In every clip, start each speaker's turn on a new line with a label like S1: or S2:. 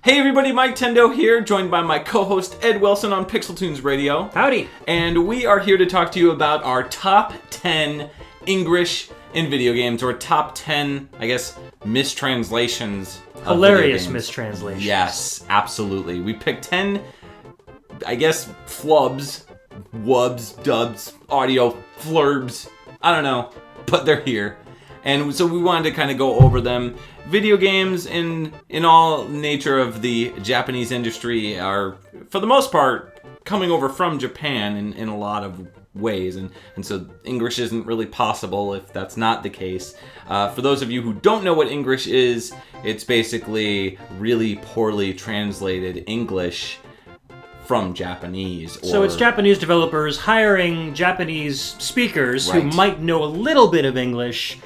S1: Hey everybody, Miketendo here, joined by my co-host Ed Wilson on PixelTunes Radio.
S2: Howdy.
S1: And we are here to talk to you about our top 10 English in video games, or top 10, I guess, mistranslations of
S2: Hilarious
S1: video games.
S2: mistranslations.
S1: Yes, absolutely. We picked 10, I guess, flubs, wubs, dubs, audio flurbs, I don't know, but they're here. And so we wanted to kind of go over them. Video games in all nature of the Japanese industry are, for the most part, coming over from Japan in a lot of ways. And so English isn't really possible if that's not the case. For those of you who don't know what English is, it's basically really poorly translated English from Japanese.
S2: So it's Japanese developers hiring Japanese speakers
S1: Right.
S2: who might know a little bit of English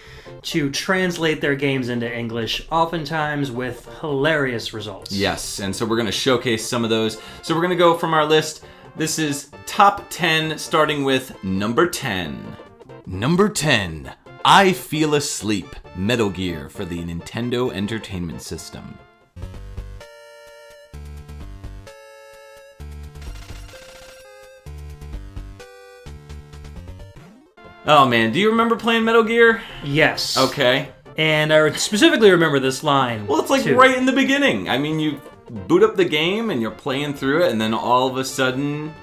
S2: to translate their games into English, oftentimes with hilarious results.
S1: Yes, and so we're going to showcase some of those. So we're going to go from our list. This is top 10, starting with number 10. Number 10, I Feel Asleep, Metal Gear for the Nintendo Entertainment System. Oh man, do you remember playing Metal Gear?
S2: Yes.
S1: Okay.
S2: And I specifically remember this line.
S1: Well, it's like
S2: too.
S1: right in the beginning. I mean, you boot up the game and you're playing through it, and then all of a sudden,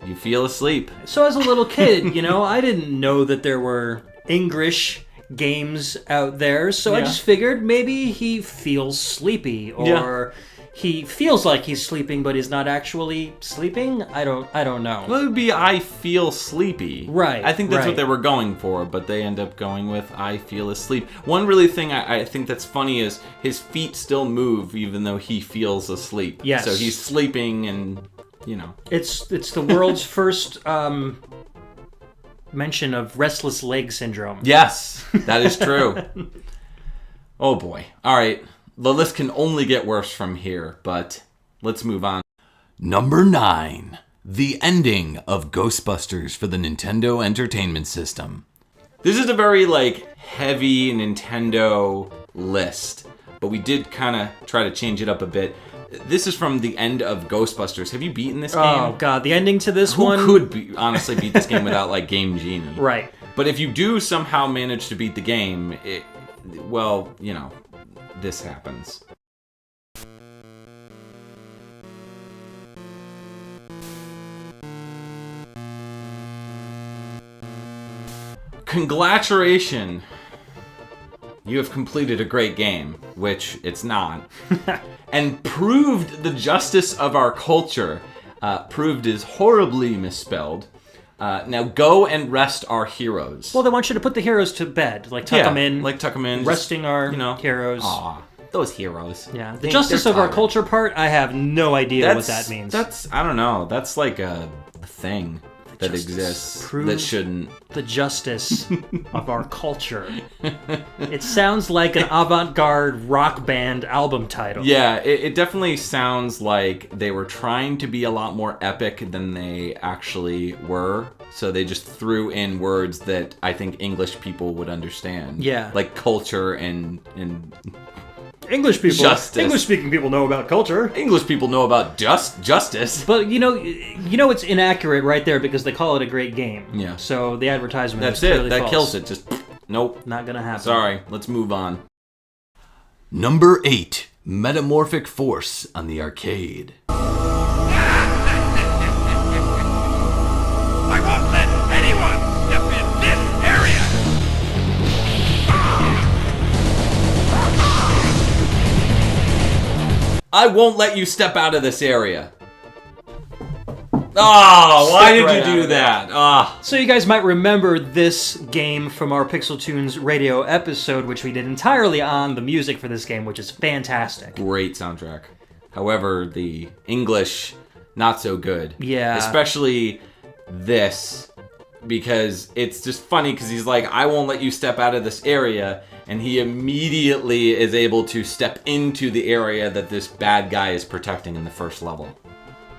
S1: you feel asleep.
S2: So as a little kid, I didn't know that there were English games out there, so I just figured maybe he feels sleepy, or he feels like he's sleeping, but he's not actually sleeping. I don't know.
S1: Well, it would be I feel sleepy.
S2: Right.
S1: I think that's
S2: right.
S1: what they were going for, but they end up going with I feel asleep. One really thing I think that's funny is his feet still move even though he feels asleep.
S2: Yes.
S1: So he's sleeping and,
S2: It's the world's first mention of restless leg syndrome.
S1: Yes, that is true. Oh boy. All right. The list can only get worse from here, but let's move on. Number 9. The ending of Ghostbusters for the Nintendo Entertainment System. This is a very, heavy Nintendo list, but we did kind of try to change it up a bit. This is from the end of Ghostbusters. Have you beaten this game?
S2: Oh, God. The ending to this
S1: Who
S2: one?
S1: could honestly beat this game without, Game Genie?
S2: Right.
S1: But if you do somehow manage to beat the game, this happens. Congratulations! You have completed a great game, which it's not, and proved the justice of our culture. Proved is horribly misspelled. Now go and rest our heroes.
S2: Well, they want you to put the heroes to bed, tuck them in.
S1: Tuck them in.
S2: Resting our heroes.
S1: Aw, those heroes.
S2: Yeah, the justice of our culture part, I have no idea what that means.
S1: I don't know. That's like a thing that exists that shouldn't.
S2: The justice of our culture. It sounds like an avant-garde rock band album title.
S1: Yeah, it definitely sounds like they were trying to be a lot more epic than they actually were. So they just threw in words that I think English people would understand.
S2: Yeah.
S1: Like culture and
S2: English people.
S1: Justice.
S2: English-speaking people know about culture.
S1: English people know about justice.
S2: But it's inaccurate right there because they call it a great game.
S1: Yeah.
S2: So the advertisement
S1: That's
S2: is clearly
S1: it. That
S2: false.
S1: kills it. Just nope.
S2: Not gonna happen.
S1: Sorry. Let's move on. Number 8. Metamorphosis Force on the arcade.
S3: I won't let anyone step in this area!
S1: I won't let you step out of this area. Oh, why did you do that? Ah.
S2: So you guys might remember this game from our PixelTunes Radio episode, which we did entirely on the music for this game, which is fantastic.
S1: Great soundtrack. However, the English, not so good.
S2: Yeah.
S1: Especially this, because it's just funny because he's like, I won't let you step out of this area, and he immediately is able to step into the area that this bad guy is protecting in the first level.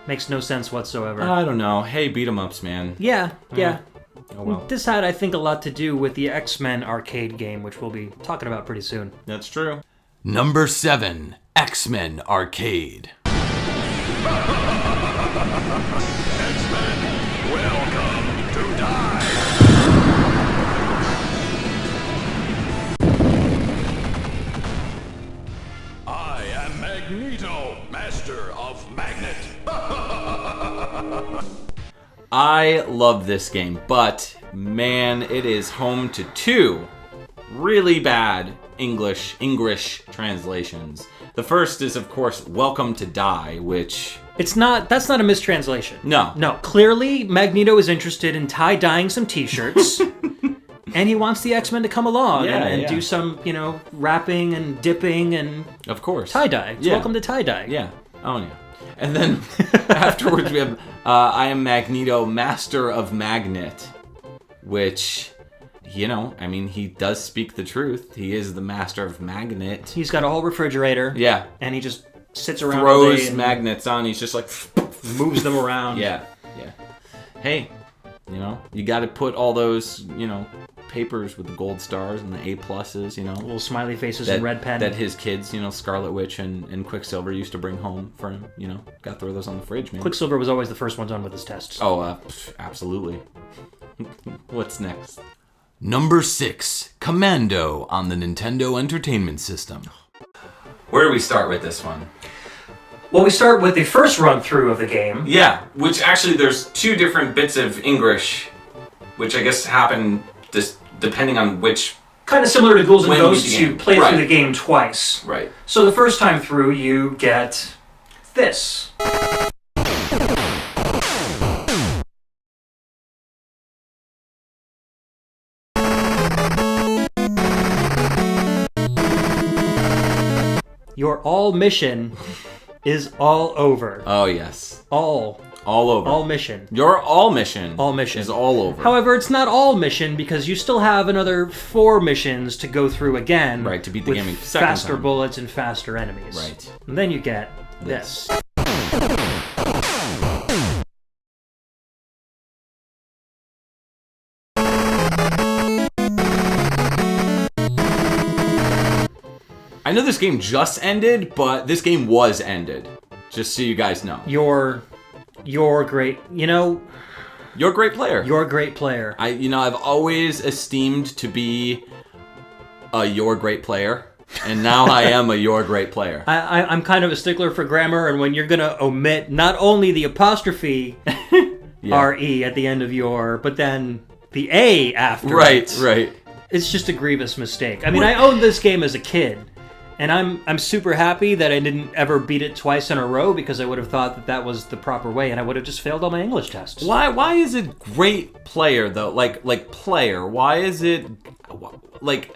S2: Makes no sense whatsoever.
S1: I don't know. Hey, beat 'em ups, man.
S2: Yeah.
S1: Oh well.
S2: This had, I think, a lot to do with the XMen Arcade game, which we'll be talking about pretty soon.
S1: That's true. Number 7. XMen Arcade.
S3: X-Men, welcome to die! I am Magneto, Master of Magnet.
S1: I love this game, but man, it is home to two really bad English translations. The first is, of course, Welcome to Die, which...
S2: That's not a mistranslation.
S1: No.
S2: No, clearly Magneto is interested in tie-dyeing some t-shirts, and he wants the X-Men to come along and do some, wrapping and dipping and...
S1: Of course.
S2: Tie-dye. It's Welcome to tie-dye.
S1: Yeah. Oh, yeah. And then afterwards we have I am Magneto, Master of Magnet, which... he does speak the truth. He is the master of magnet.
S2: He's got a whole refrigerator.
S1: Yeah.
S2: And he just sits around
S1: throws magnets on. He's just like...
S2: moves them around.
S1: Yeah. Hey, you got to put all those, papers with the gold stars and the A+,
S2: Little smiley faces and red pen.
S1: That his kids, Scarlet Witch and Quicksilver used to bring home for him, Got to throw those on the fridge, man.
S2: Quicksilver was always the first one done with his tests.
S1: Oh, absolutely. What's next? Number 6, Commando on the Nintendo Entertainment System. Where do we start with this one?
S2: Well, we start with the first run-through of the game.
S1: Yeah, which actually there's two different bits of English, which I guess happen just depending on which...
S2: Kind of similar to Ghouls and Ghosts, you play
S1: right.
S2: through the game twice.
S1: Right.
S2: So the first time through, you get this. Your all mission is all over.
S1: Oh, yes.
S2: All
S1: over.
S2: All mission.
S1: Your all mission.
S2: All mission.
S1: Is all over.
S2: However, it's not all mission because you still have another 4 missions to go through again.
S1: Right, to beat the
S2: with
S1: game a second
S2: faster
S1: time.
S2: bullets and faster enemies.
S1: Right.
S2: And then you get this.
S1: I know this game just ended, but this game was ended. Just so you guys know.
S2: You're great.
S1: You're a great player.
S2: You're a great player.
S1: I've always esteemed to be a you're great player. And now I am a you're great player.
S2: I'm kind of a stickler for grammar, and when you're going to omit not only the apostrophe R-E at the end of your, but then the A after it.
S1: Right.
S2: It's just a grievous mistake. I mean, I owned this game as a kid, and I'm super happy that I didn't ever beat it twice in a row because I would have thought that was the proper way, and I would have just failed all my English tests.
S1: Why is it great player though? Like player. Why is it like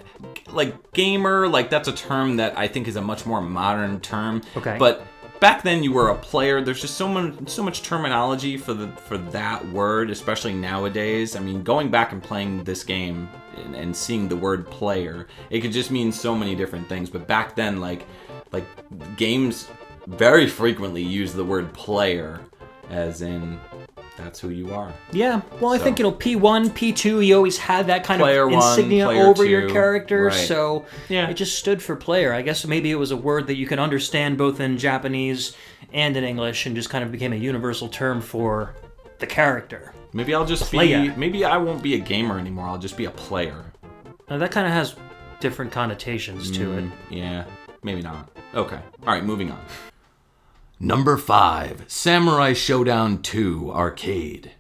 S1: gamer? Like that's a term that I think is a much more modern term.
S2: Okay.
S1: But back then you were a player. There's just so much terminology for that word, especially nowadays. I mean, going back and playing this game and seeing the word player, it could just mean so many different things. But back then, like games very frequently use the word player as in that's who you are.
S2: Yeah, well, I think, P1, P2, you always had that kind
S1: player
S2: of insignia
S1: one,
S2: over
S1: two,
S2: your character,
S1: right.
S2: so it just stood for player. I guess maybe it was a word that you could understand both in Japanese and in English and just kind of became a universal term for the character.
S1: Maybe I'll just maybe I won't be a gamer anymore. I'll just be a player.
S2: Now, that kind of has different connotations to it.
S1: Yeah, maybe not. Okay. All right, moving on. Number 5, Samurai Shodown 2 Arcade.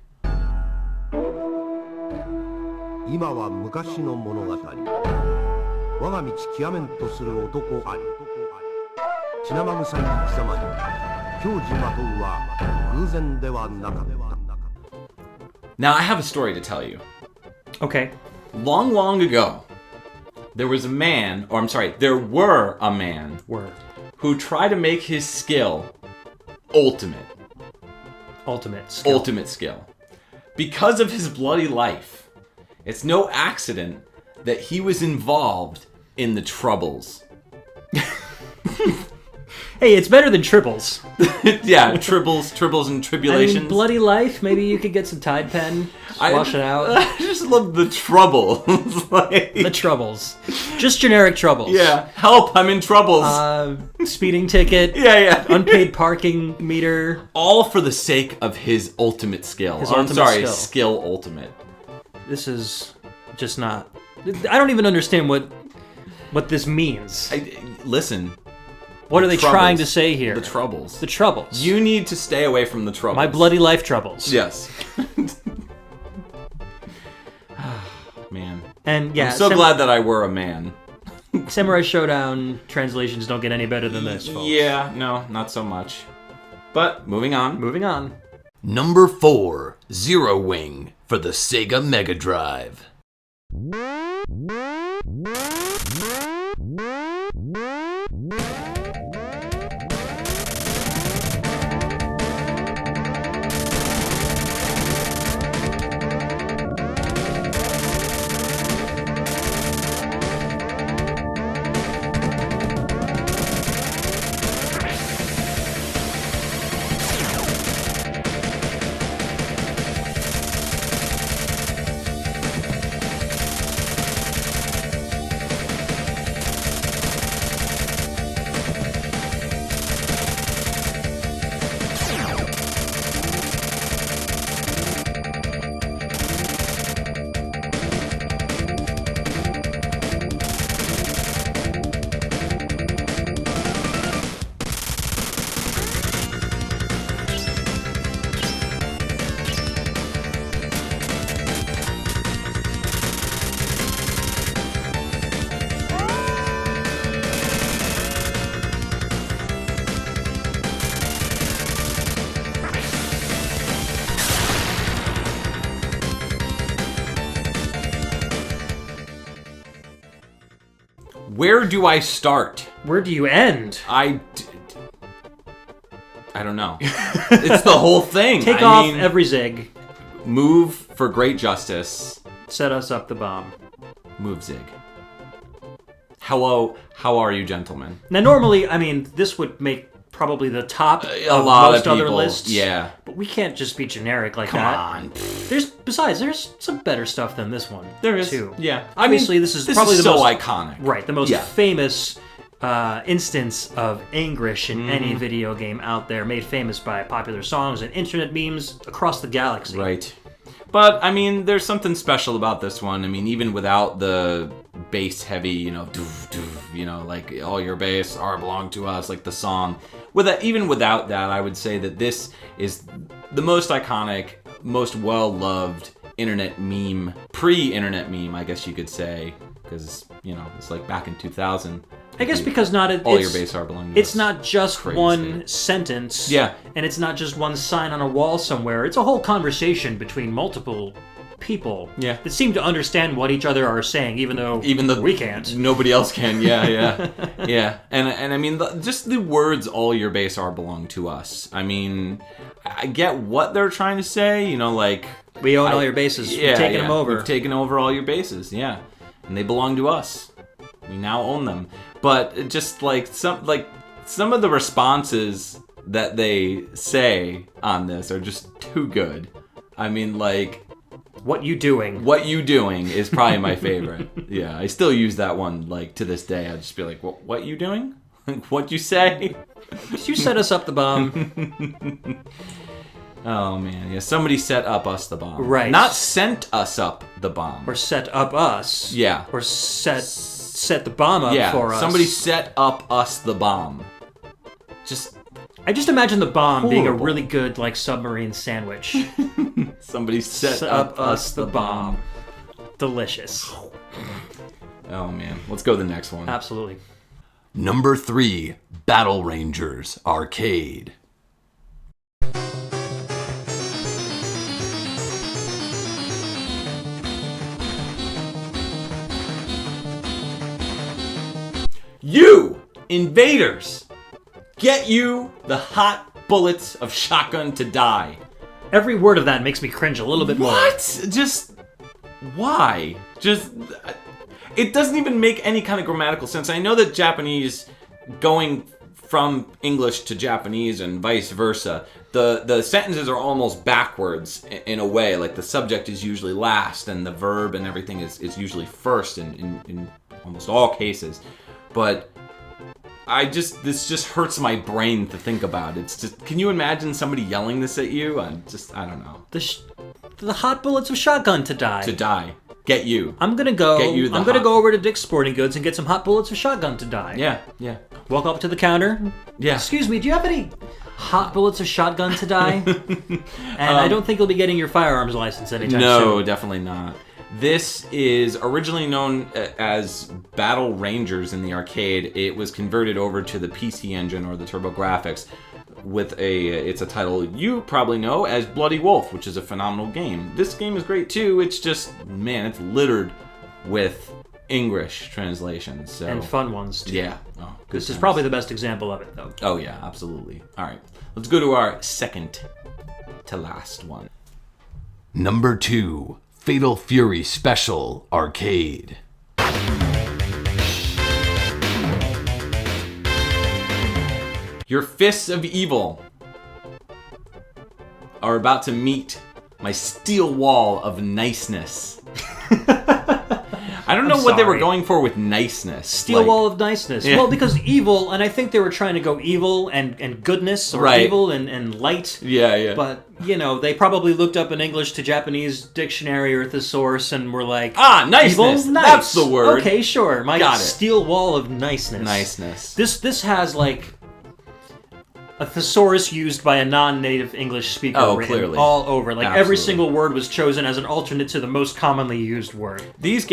S4: 今は昔の物語。我が道極めんとする男あり。血生臭い貴様に矜持まとうは偶然ではなかった。
S1: Now I have a story to tell you.
S2: Okay.
S1: Long, long ago, there were a man who tried to make his skill ultimate. Ultimate skill. Because of his bloody life, it's no accident that he was involved in the Troubles.
S2: Hey, it's better than triples.
S1: Yeah, tribbles and tribulations.
S2: I mean, bloody life. Maybe you could get some Tide Pen, wash it out.
S1: I just love the trouble.
S2: The troubles, just generic troubles.
S1: Yeah, help! I'm in troubles.
S2: Speeding ticket.
S1: Yeah.
S2: Unpaid parking meter.
S1: All for the sake of his ultimate skill. Skill ultimate.
S2: This is just not. I don't even understand what this means.
S1: Listen.
S2: What are they trying to say here?
S1: The troubles.
S2: The troubles.
S1: You need to stay away from the troubles.
S2: My bloody life troubles.
S1: Yes. Man.
S2: And yeah,
S1: I'm so glad that I were a man.
S2: Samurai Shodown translations don't get any better than this, folks.
S1: Yeah, no, not so much. But moving on.
S5: Number 4, Zero Wing for the Sega Mega Drive.
S1: Where do I start?
S2: Where do you end?
S1: I don't know. It's the whole thing.
S2: Take off every zig.
S1: Move for great justice.
S2: Set us up the bomb.
S1: Move zig. Hello, how are you, gentlemen?
S2: Now, normally, I mean, this would make probably the top
S1: A
S2: of
S1: lot
S2: most
S1: of people,
S2: other lists.
S1: Yeah.
S2: But we can't just be generic like
S1: Come
S2: that.
S1: on.
S2: There's some better stuff than this one.
S1: There is.
S2: too.
S1: Yeah.
S2: Obviously, this is probably the
S1: so
S2: most
S1: iconic.
S2: Right, the most
S1: Yeah.
S2: famous instance of English in any
S1: Mm-hmm.
S2: video game out there, made famous by popular songs and internet memes across the galaxy.
S1: Right. But, I mean, there's something special about this one. I mean, even without the bass heavy, doof, doof, like, all your bass are belong to us, like the song. Even without that, I would say that this is the most iconic, most well-loved internet meme, pre-internet meme, I guess you could say, because, it's like back in 2000.
S2: I guess because
S1: all your bass are belong to
S2: it's
S1: us.
S2: not just
S1: Crazy.
S2: one sentence.
S1: Yeah.
S2: And it's not just one sign on a wall somewhere. It's a whole conversation between multiple people.
S1: Yeah.
S2: That seem to understand what each other are saying, even though we can't.
S1: Nobody else can. Yeah. Yeah. And I mean, just the words "all your bass are belong to us." I mean, I get what they're trying to say. Like
S2: we own all your bases. We've taken them over.
S1: We've taken over all your bases. Yeah, and they belong to us. We now own them. But just like some of the responses that they say on this are just too good. I mean, like,
S2: what you doing?
S1: What you doing is probably my favorite. Yeah, I still use that one like to this day. I'd just be like, what you doing? What you say?
S2: Did you set us up the bomb?
S1: Oh man, yeah. Somebody set up us the bomb.
S2: Right.
S1: Not sent us up the bomb.
S2: Or set up us.
S1: Yeah.
S2: Or set the bomb up for us.
S1: Somebody set up us the bomb.
S2: I just imagine the bomb being a
S1: horrible.
S2: really good like submarine sandwich.
S1: Somebody set up us the bomb.
S2: Delicious.
S1: Oh man, let's go to the next one.
S2: Absolutely.
S5: Number 3, Battle Rangers Arcade.
S1: You invaders, get you the hot bullets of shotgun to die.
S2: Every word of that makes me cringe a little bit more.
S1: What? Just why? It doesn't even make any kind of grammatical sense. I know that Japanese going from English to Japanese and vice versa, the sentences are almost backwards in a way. Like the subject is usually last and the verb and everything is usually first in almost all cases. But this just hurts my brain to think about. It's just, can you imagine somebody yelling this at you? I don't know.
S2: The hot bullets of shotgun to die.
S1: To die. Get you.
S2: I'm gonna go over to Dick's Sporting Goods and get some hot bullets of shotgun to die.
S1: Yeah.
S2: Walk up to the counter.
S1: Yeah.
S2: Excuse me, do you have any hot bullets of shotgun to die? And I don't think you'll be getting your firearms license anytime soon.
S1: No, definitely not. This is originally known as Battle Rangers in the arcade. It was converted over to the PC Engine or the TurboGrafx with it's a title you probably know as Bloody Wolf, which is a phenomenal game. This game is great too. It's just, man, it's littered with English translations. So.
S2: And fun ones too.
S1: Yeah. Oh, good
S2: this
S1: times.
S2: is probably the best example of it though.
S1: Oh yeah, absolutely. All right, let's go to our second to last one.
S5: Number 2, Fatal Fury Special Arcade.
S1: Your fists of evil are about to meet my steel wall of niceness. I don't know what they were going for with niceness.
S2: Steel wall of niceness. Yeah. Well, because evil, and I think they were trying to go evil and goodness, or evil and light.
S1: Yeah.
S2: But, they probably looked up an English to Japanese dictionary or thesaurus and were like,
S1: niceness.
S2: Evil, nice.
S1: That's the word.
S2: Okay, sure.
S1: Got it.
S2: Steel wall of niceness.
S1: Niceness.
S2: This has, like, a thesaurus used by a non-native English speaker written
S1: clearly.
S2: all over. Like,
S1: Absolutely.
S2: Every single word was chosen as an alternate to the most commonly used word.
S1: These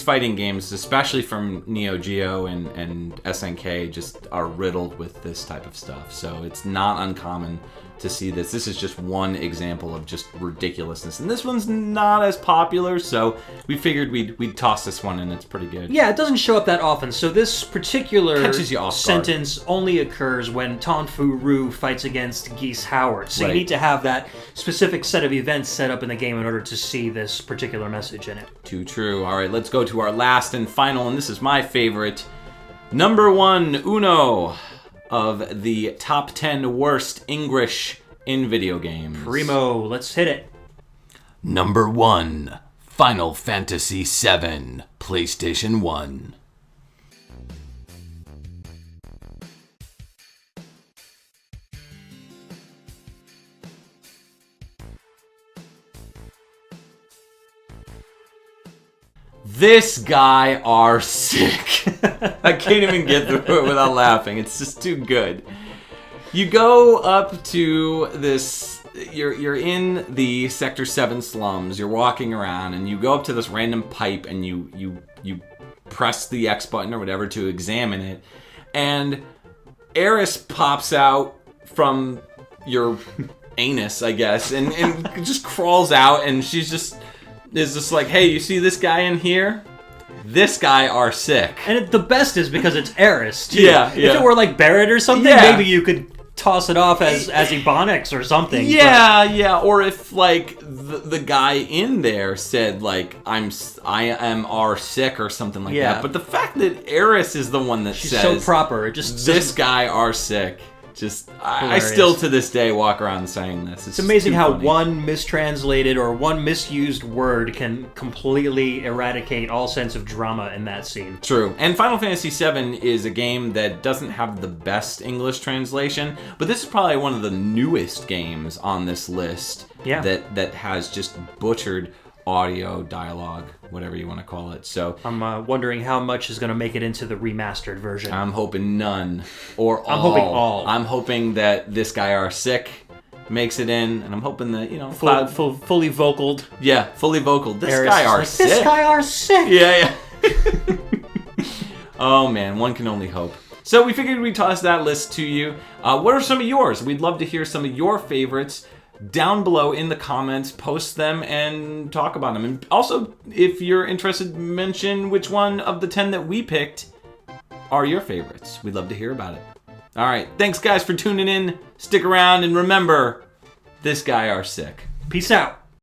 S1: fighting games, especially from Neo Geo and SNK, just are riddled with this type of stuff. So it's not uncommon to see this. This is just one example of just ridiculousness. And this one's not as popular, so we figured we'd toss this one in. It's pretty good.
S2: Yeah, it doesn't show up that often. So this particular
S1: Catches you off guard.
S2: sentence only occurs when Tonfu Ryu fights against Geese Howard. So
S1: Right.
S2: you need to have that specific set of events set up in the game in order to see this particular message in it.
S1: Too true. All right, let's go to our last and final, and this is my favorite. Number 1, Uno, of the top 10 worst English in video games.
S2: Primo, let's hit it.
S5: Number 1, Final Fantasy VII, PlayStation 1.
S1: This guy are sick. I can't even get through it without laughing. It's just too good. You go up to this, you're in the Sector 7 slums, you're walking around, and you go up to this random pipe and you press the X button or whatever to examine it, and Eris pops out from your anus, I guess, and just crawls out, and she's just like, hey, you see this guy in here? This guy are sick.
S2: And the best is because it's Eris, too.
S1: Yeah.
S2: If it were like Barrett or something, maybe you could toss it off as Ebonics or something.
S1: Yeah. Or if like the guy in there said like I am are sick or something like that. But the fact that Eris is the one that
S2: She's
S1: says
S2: so proper, it just
S1: this guy are sick. Just I still to this day walk around saying this.
S2: It's amazing how
S1: funny.
S2: one mistranslated or one misused word can completely eradicate all sense of drama in that scene.
S1: True. And Final Fantasy VII is a game that doesn't have the best English translation, but this is probably one of the newest games on this list that has just butchered audio, dialogue, whatever you want to call it. So
S2: I'm wondering how much is going to make it into the remastered version.
S1: I'm hoping none or all.
S2: I'm hoping all.
S1: I'm hoping that this guy are sick makes it in, and I'm hoping that
S2: fully vocaled.
S1: Yeah, fully vocaled. This
S2: Eris
S1: guy are
S2: like,
S1: sick.
S2: This guy are sick.
S1: Yeah. Oh man, one can only hope. So we figured we'd toss that list to you. What are some of yours? We'd love to hear some of your favorites. Down below in the comments, post them and talk about them. And also, if you're interested, mention which one of the 10 that we picked are your favorites. We'd love to hear about it. All right, thanks guys for tuning in. Stick around and remember, this guy are sick.
S2: Peace out.